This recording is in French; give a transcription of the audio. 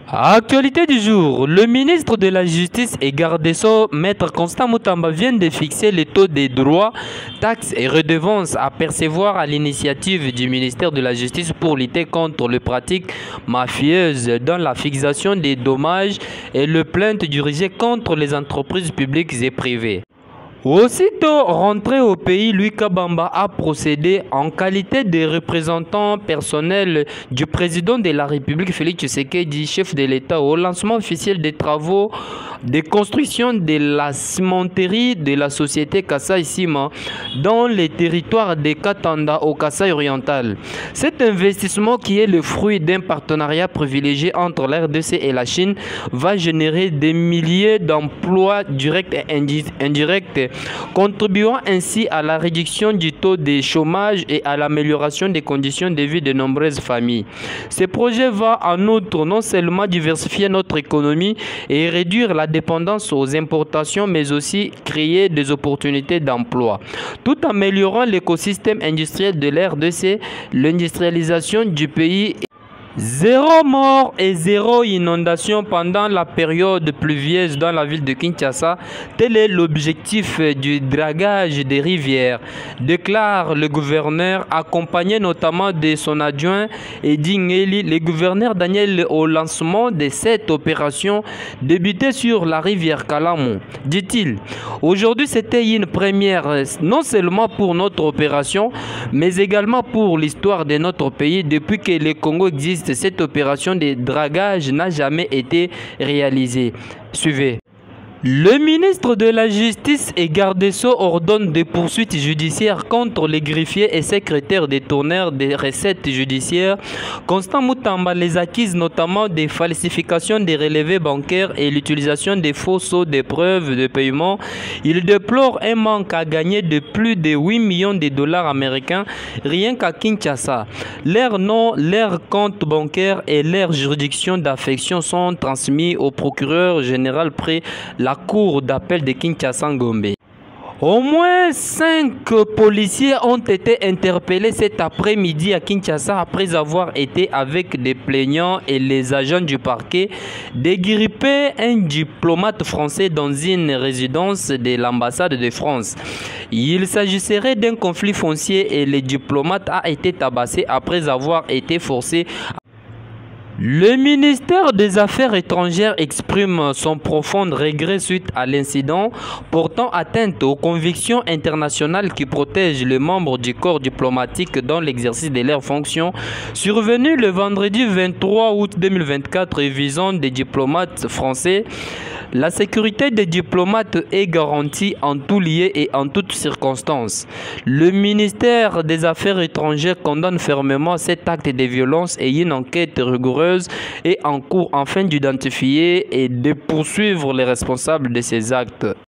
Actualité du jour, le ministre de la Justice et garde des Sceaux, Maître Constant Moutamba, vient de fixer les taux des droits, taxes et redevances à percevoir à l'initiative du ministère de la Justice pour lutter contre les pratiques mafieuses dans la fixation des dommages et les plaintes dirigées contre les entreprises publiques et privées. Aussitôt rentré au pays, Louis Kabamba a procédé en qualité de représentant personnel du président de la République Félix Tshisekedi, chef de l'État, au lancement officiel des travaux de construction de la cimenterie de la société Kasaï Ciment dans les territoires de Katanda au Kasaï oriental. Cet investissement, qui est le fruit d'un partenariat privilégié entre la RDC et la Chine, va générer des milliers d'emplois directs et indirects, contribuant ainsi à la réduction du taux de chômage et à l'amélioration des conditions de vie de nombreuses familles. Ce projet va en outre non seulement diversifier notre économie et réduire la dépendance aux importations, mais aussi créer des opportunités d'emploi, tout en améliorant l'écosystème industriel de la RDC, l'industrialisation du pays. Zéro mort et zéro inondation pendant la période pluvieuse dans la ville de Kinshasa. Tel est l'objectif du dragage des rivières, déclare le gouverneur, accompagné notamment de son adjoint Edi Ngeli. Le gouverneur Daniel au lancement de cette opération débutée sur la rivière Kalamu. Dit-il, aujourd'hui c'était une première non seulement pour notre opération, mais également pour l'histoire de notre pays. Depuis que le Congo existe, cette opération de dragage n'a jamais été réalisée. Suivez. Le ministre de la Justice et garde des Sceaux ordonne des poursuites judiciaires contre les greffiers et secrétaires détourneurs des recettes judiciaires. Constant Moutamba les accuse notamment des falsifications des relevés bancaires et l'utilisation des faux sceaux de preuves de paiement. Il déplore un manque à gagner de plus de 8 millions de dollars américains rien qu'à Kinshasa. Leurs noms, leurs comptes bancaires et leurs juridictions d'affection sont transmis au procureur général près la cour d'appel de Kinshasa-Gombe. Au moins 5 policiers ont été interpellés cet après-midi à Kinshasa après avoir été avec des plaignants et les agents du parquet dégripper un diplomate français dans une résidence de l'ambassade de France. Il s'agisserait d'un conflit foncier et le diplomate a été tabassé après avoir été forcé. Le ministère des Affaires étrangères exprime son profond regret suite à l'incident portant atteinte aux convictions internationales qui protègent les membres du corps diplomatique dans l'exercice de leurs fonctions, survenu le vendredi 23 août 2024 et visant des diplomates français. La sécurité des diplomates est garantie en tout lieu et en toutes circonstances. Le ministère des Affaires étrangères condamne fermement cet acte de violence et une enquête rigoureuse est en cours afin d'identifier et de poursuivre les responsables de ces actes.